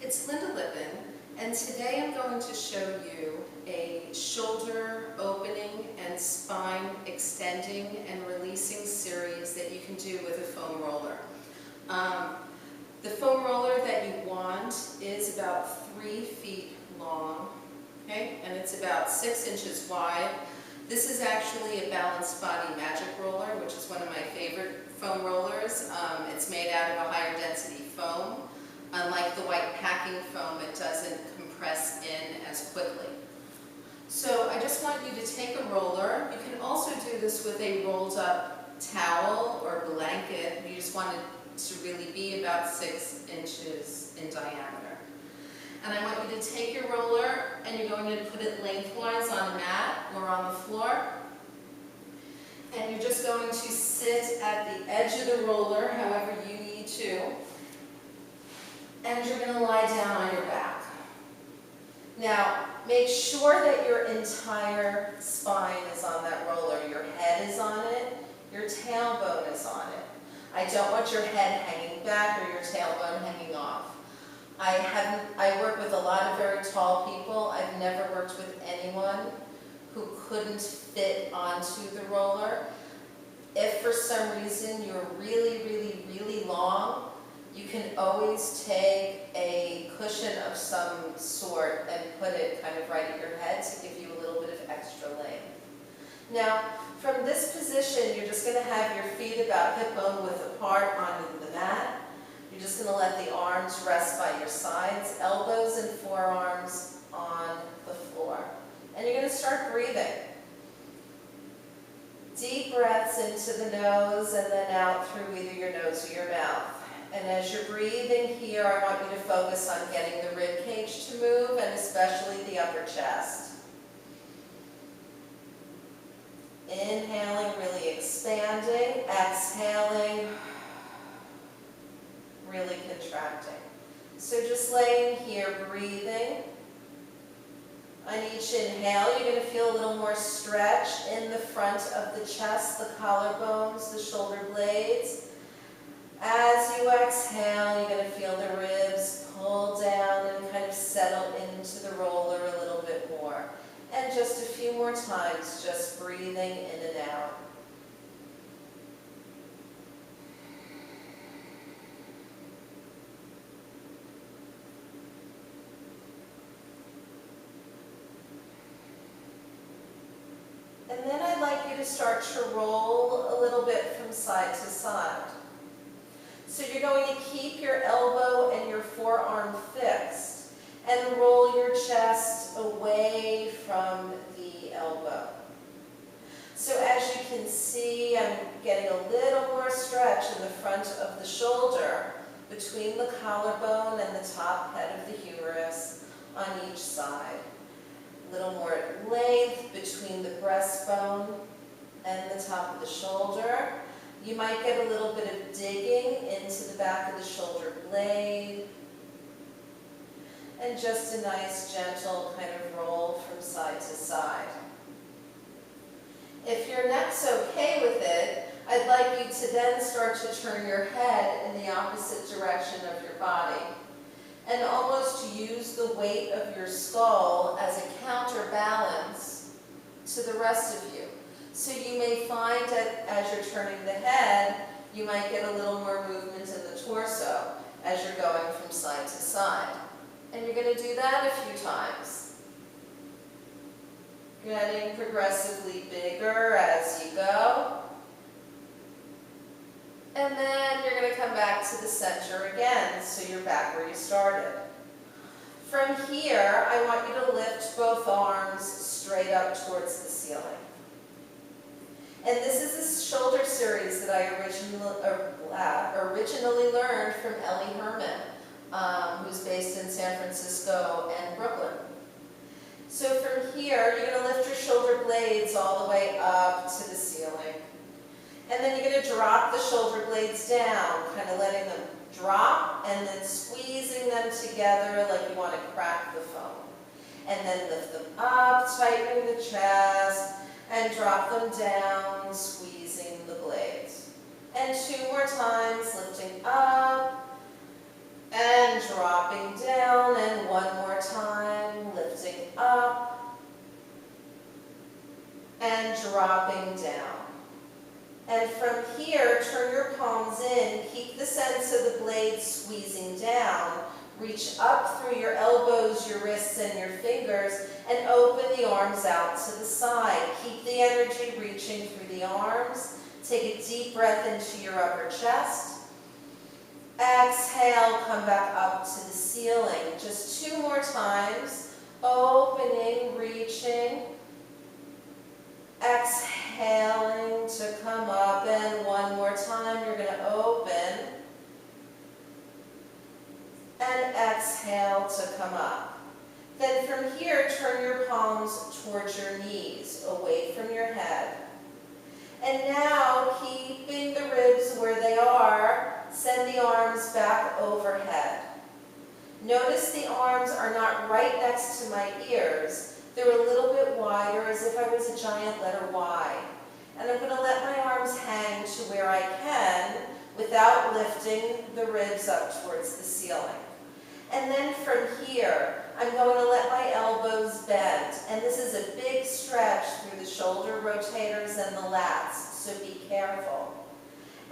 It's Lynda Lippin, and today I'm going to show you a shoulder opening and spine extending and releasing series that you can do with a foam roller. The foam roller that you want is about 3 feet long, okay, and it's about 6 inches wide. This is actually a balanced body magic roller, which is one of my favorite foam rollers. It's made out of a higher density foam. Unlike the white packing foam, it doesn't compress in as quickly. So I just want you to take a roller. You can also do this with a rolled up towel or blanket. You just want it to really be about 6 inches in diameter. And I want you to take your roller and you're going to put it lengthwise on a mat or on the floor. And you're just going to sit at the edge of the roller, however you need to. And you're going to lie down on your back. Now, make sure that your entire spine is on that roller. Your head is on it, your tailbone is on it. I don't want your head hanging back or your tailbone hanging off. I work with a lot of very tall people. I've never worked with anyone who couldn't fit onto the roller. If for some reason you're really, really, really long, you can always take a cushion of some sort and put it kind of right at your head to give you a little bit of extra length. Now, from this position, you're just going to have your feet about hip bone width apart on the mat. You're just going to let the arms rest by your sides, elbows and forearms on the floor. And you're going to start breathing. Deep breaths into the nose and then out through either your nose or your mouth. And as you're breathing here, I want you to focus on getting the rib cage to move, and especially the upper chest. Inhaling, really expanding. Exhaling, really contracting. So just laying here, breathing. On each inhale, you're going to feel a little more stretch in the front of the chest, the collarbones, the shoulder blades. As you exhale, you're going to feel the ribs pull down and kind of settle into the roller a little bit more. And just a few more times, just breathing in and out. And then I'd like you to start to roll a little bit from side to side. So you're going to keep your elbow and your forearm fixed and roll your chest away from the elbow. So as you can see, I'm getting a little more stretch in the front of the shoulder between the collarbone and the top head of the humerus on each side. A little more length between the breastbone and the top of the shoulder. You might get a little bit of digging into the back of the shoulder blade. And just a nice, gentle kind of roll from side to side. If your neck's okay with it, I'd like you to then start to turn your head in the opposite direction of your body. And almost use the weight of your skull as a counterbalance to the rest of you. So you may find that as you're turning the head, you might get a little more movement in the torso as you're going from side to side. And you're going to do that a few times. Getting progressively bigger as you go. And then you're going to come back to the center again, so you're back where you started. From here, I want you to lift both arms straight up towards the ceiling. And this is a shoulder series that I originally learned from Ellie Herman, who's based in San Francisco and Brooklyn. So from here, you're going to lift your shoulder blades all the way up to the ceiling. And then you're going to drop the shoulder blades down, kind of letting them drop and then squeezing them together like you want to crack the foam. And then lift them up, tightening the chest, and drop them down, squeezing the blades. And 2 more times, lifting up And dropping down, and one more time, lifting up, and dropping down. And from here, turn your palms in, keep the sense of the blade squeezing down, reach up through your elbows, your wrists, and your fingers, and open the arms out to the side. Keep the energy reaching through the arms. Take a deep breath into your upper chest. Exhale, come back up to the ceiling. Just 2 more times. Opening, reaching. Exhaling to come up, and one more time. You're going to open. And exhale to come up. Then from here, turn your palms towards your knees, away from your head. And now, keeping the ribs where they are, send the arms back overhead. Notice the arms are not right next to my ears. They're a little bit wider, as if I was a giant letter Y. And I'm going to let my arms hang to where I can without lifting the ribs up towards the ceiling. And then from here, I'm going to let my elbows bend. And this is a big stretch through the shoulder rotators and the lats, so be careful.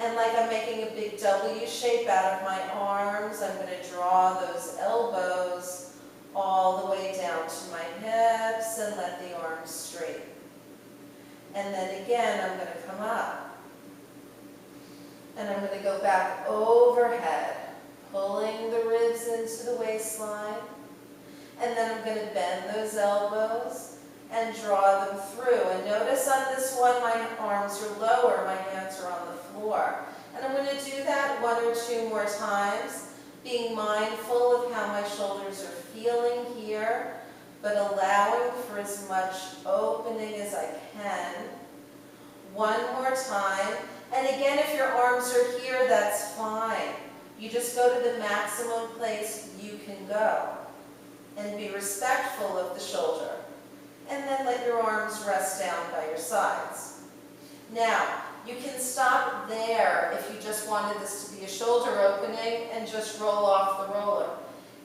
And like I'm making a big W shape out of my arms, I'm going to draw those elbows all the way down to my hips and let the arms straighten. And then again, I'm going to come up. And I'm going to go back overhead, pulling the ribs into the waistline. And then I'm going to bend those elbows and draw them through. And notice on this one, my arms are lower, my hands are on the floor. And I'm going to do that 1 or 2 more times, being mindful of how my shoulders are feeling here, but allowing for as much opening as I can. 1 more time. And again, if your arms are here, that's fine. You just go to the maximum place you can go. And be respectful of the shoulder. And then let your arms rest down by your sides. Now, you can stop there if you just wanted this to be a shoulder opening and just roll off the roller.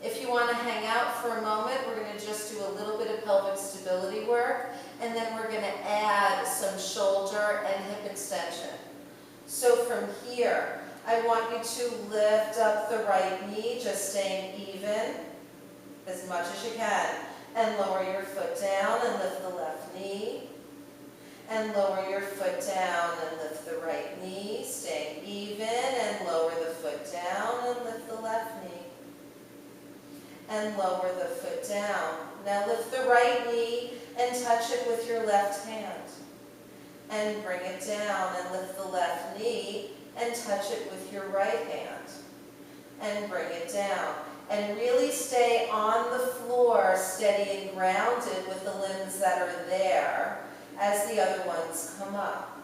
If you want to hang out for a moment, we're going to just do a little bit of pelvic stability work, and then we're going to add some shoulder and hip extension. So from here, I want you to lift up the right knee, just staying even as much as you can. And lower your foot down and lift the left knee. And lower your foot down and lift the right knee, staying even, and lower the foot down and lift the left knee. And lower the foot down. Now lift the right knee and touch it with your left hand. And bring it down and lift the left knee and touch it with your right hand. And bring it down. And really stay on the floor, steady and grounded with the limbs that are there as the other ones come up.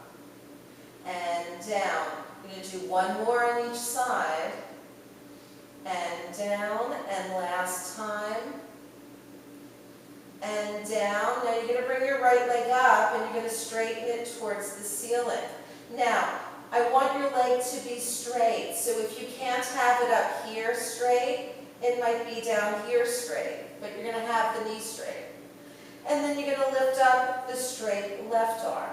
And down. I'm going to do 1 more on each side. And down, and last time. And down. Now you're going to bring your right leg up and you're going to straighten it towards the ceiling. Now, I want your leg to be straight. So if you can't have it up here straight, it might be down here straight, but you're going to have the knee straight. And then you're going to lift up the straight left arm.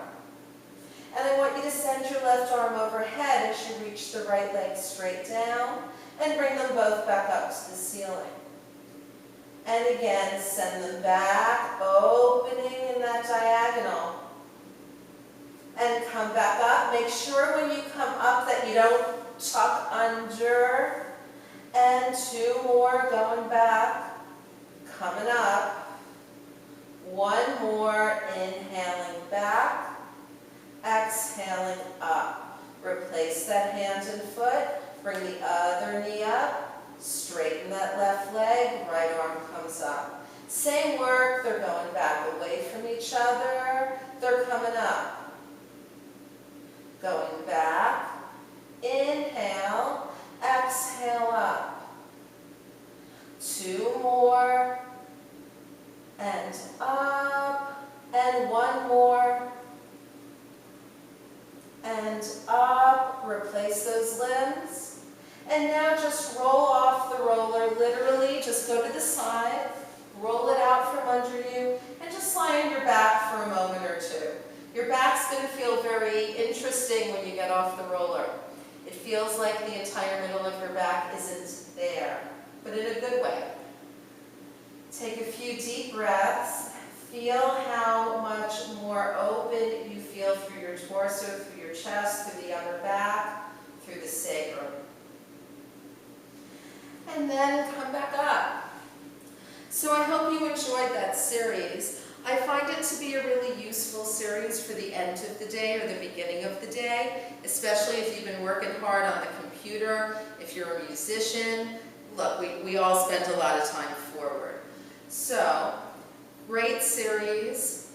And I want you to send your left arm overhead as you reach the right leg straight down and bring them both back up to the ceiling. And again, send them back, opening in that diagonal. And come back up. Make sure when you come up that you don't tuck under. And 2 more, going back, coming up. 1 more, inhaling back, exhaling up. Replace that hand and foot, bring the other knee up, straighten that left leg, right arm comes up. Same work, they're going back away from each other, they're coming up. Going back, inhale, exhale up. 2 more, and up, and 1 more, and up. Replace those limbs, And now just roll off the roller, literally, just go to the side, roll it out from under you, and just lie on your back for a moment or two. Your back's going to feel very interesting when you get off the roller. It feels like the entire middle of your back isn't there, but in a good way. Take a few deep breaths. Feel how much more open you feel through your torso, through your chest, through the upper back, through the sacrum. And then come back up. So I hope you enjoyed that series. I find it to be a really useful series for the end of the day or the beginning of the day, especially if you've been working hard on the computer, if you're a musician. Look, we all spend a lot of time forward. So, great series,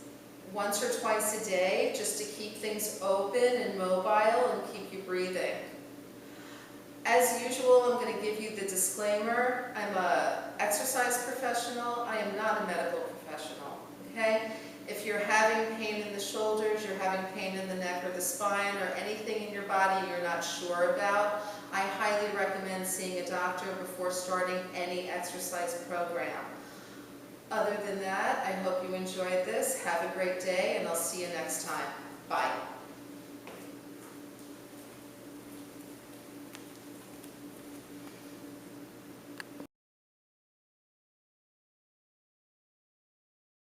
once or twice a day, just to keep things open and mobile and keep you breathing. As usual, I'm going to give you the disclaimer. I'm an exercise professional. I am not a medical professional, okay? If you're having pain in the shoulders, you're having pain in the neck or the spine, or anything in your body you're not sure about, I highly recommend seeing a doctor before starting any exercise program. Other than that, I hope you enjoyed this. Have a great day, and I'll see you next time. Bye.